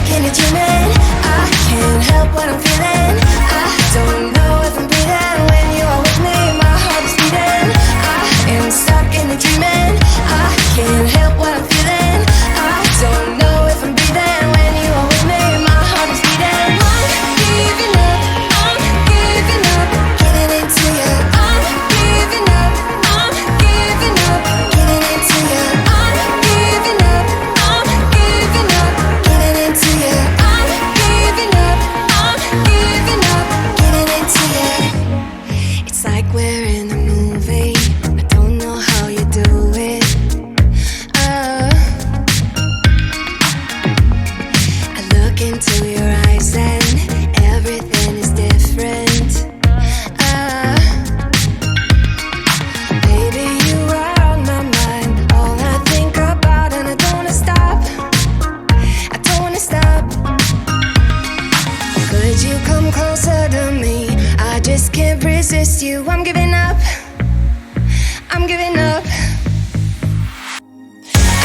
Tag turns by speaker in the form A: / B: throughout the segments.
A: stuck in a dreaming. I can't help what I'm feeling. I don't know if I'm breathing when you are with me. My heart is beating. I am stuck in a dreaming. I can't help what I'm feeling. I don't know if I'm breathing when you are with me. My heart is beating. I'm giving up. I'm giving up. Getting into you. I'm giving up. I'm giving up. Getting into you. I'm giving up. I'm giving up. Getting into you. I'm giving up. I'm giving up. Getting into you. It's like we're in a movie. I don't know how you do it. I look into your eyes and everything is different. Baby, you are on my mind. All I think about, and I don't wanna stop. I don't wanna stop. Could you come closer to me? I just can't resist you. I'm giving up. I'm giving up.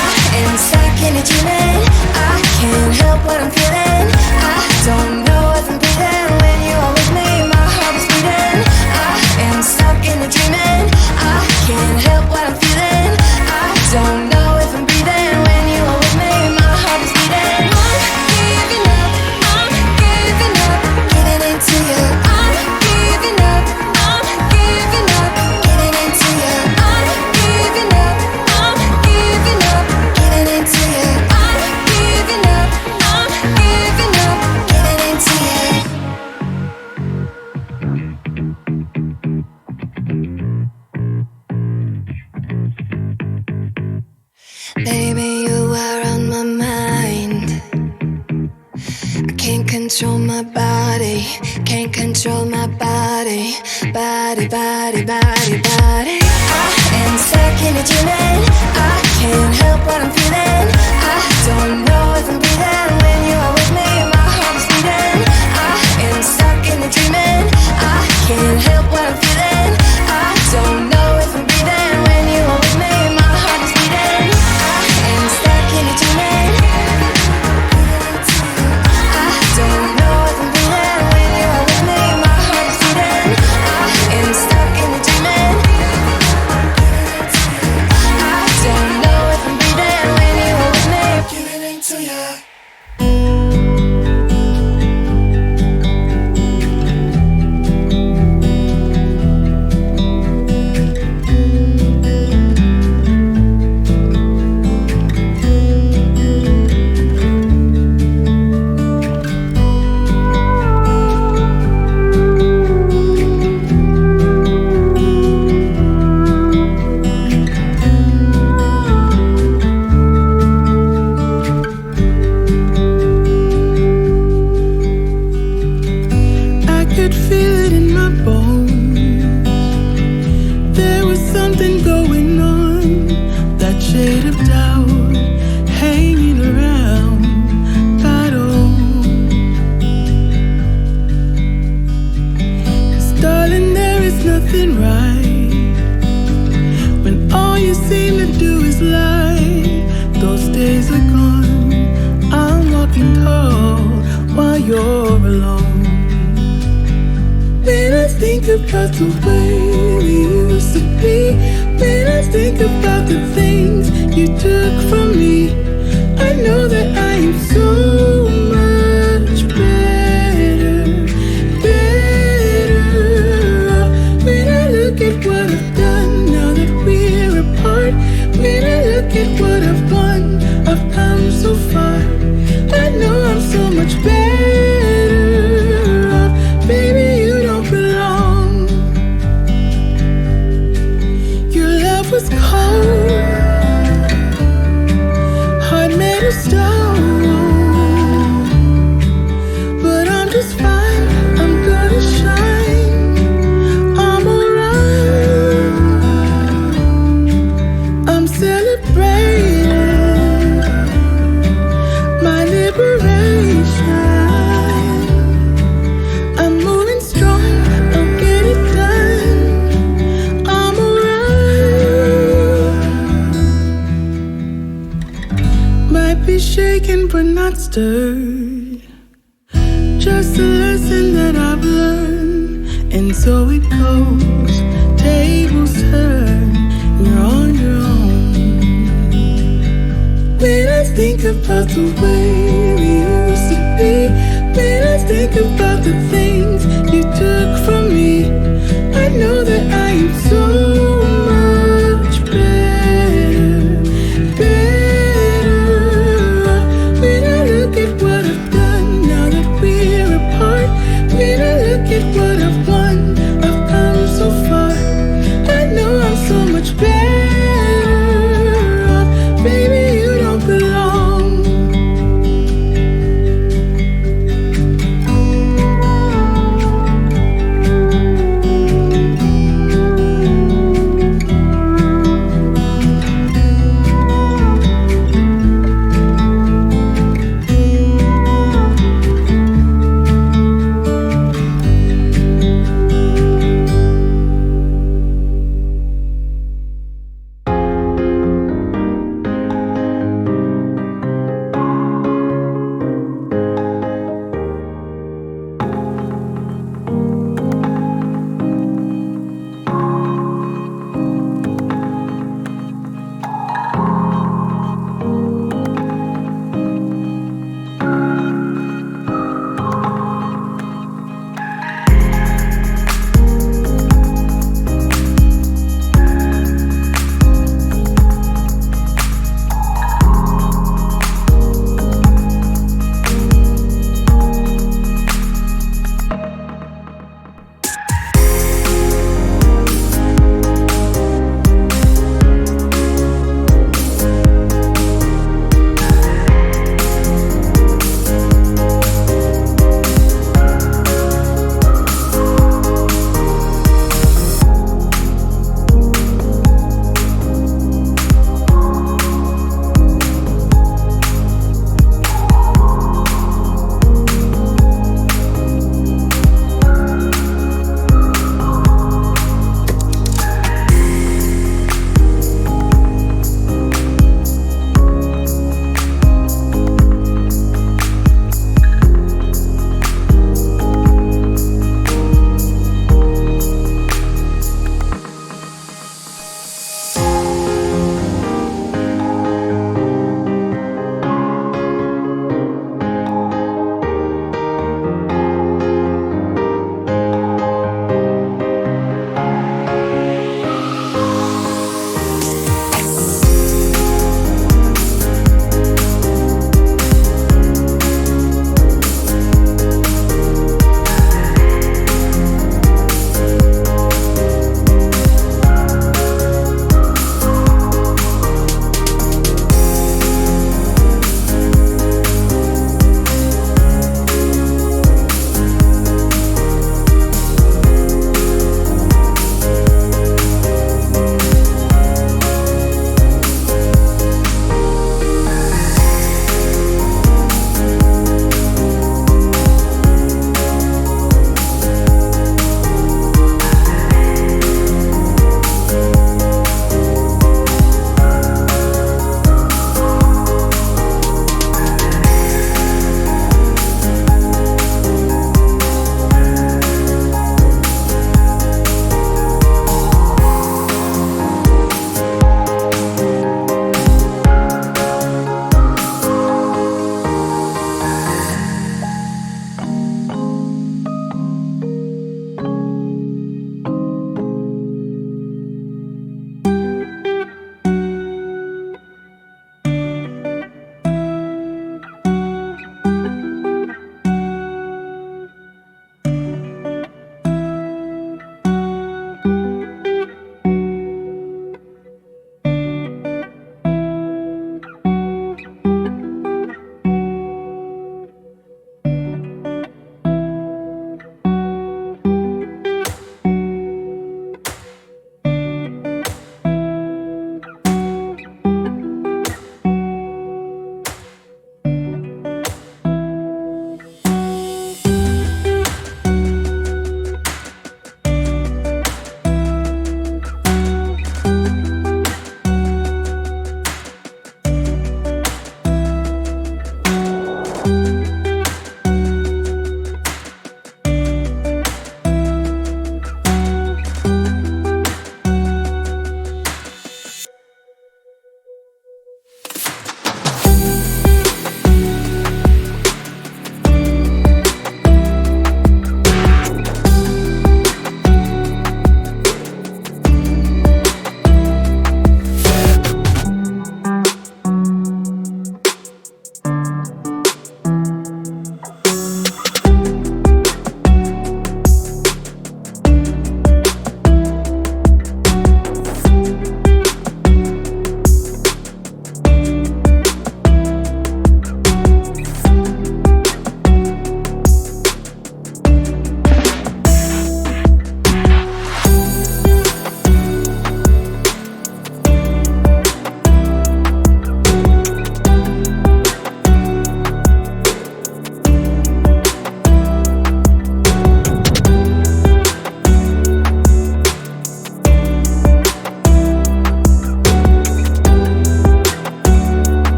A: I am stuck in a dreaming. I can't help what I'm feeling. I don't know if I'm breathing when you are with me. My heart is beating. I am stuck in a dreaming. I can't help what I'm feeling. I don't know if I'm breathing when you are with me. My heart is beating. I'm giving up. I'm giving up. Getting into you. I'm giving up. I'm giving up. Getting into you. I'm giving up. I'm giving up. Getting into you. I'm giving up. I'm giving up. Getting into you. Baby, you are on my mind. I can't control my body. Can't control my body. Body, body, body, body. I am stuck in a dreaming. I can't help what I'm feeling. I don't know if I'm breathing when you are with me. My heart is beating. I am stuck in a dreaming. I can't help what I'm feeling. I don't know if I'm breathing when you are with me. My heart is beating. I am stuck in a dreaming. I don't know if I'm breathing when you are with me. My heart is beating. I am stuck in a dreaming. I don't know if I'm breathing when you are with me. Giving into you.
B: I could feel it in my bones. There was something going on. That shade of doubt hanging around. I don't. 'Cause darling, there is nothing right when all you seem to do is lie. Those days are gone. I'm walking tall while you're alone. When I think about the way we used to be, when I think about the things you took from me, I know that I am so much better, better off. When I look at what I've done now that we're apart, when I look at what I've won, I've come so far. I know I'm so much better off. Baby, you don't belong. Your love was cold, heart made of stone. But I'm just fine, I'm gonna shine. I'm alright, I'm celebrating my liberation. I'm moving strong, I'll get it done. I'm alright. Might be sharing shaken but not stirred. Just a lesson that I've learned, and so it goes. Tables turn, you're on your own. When I think about the way we used to be, when I think about the things you took from me, I know that I am so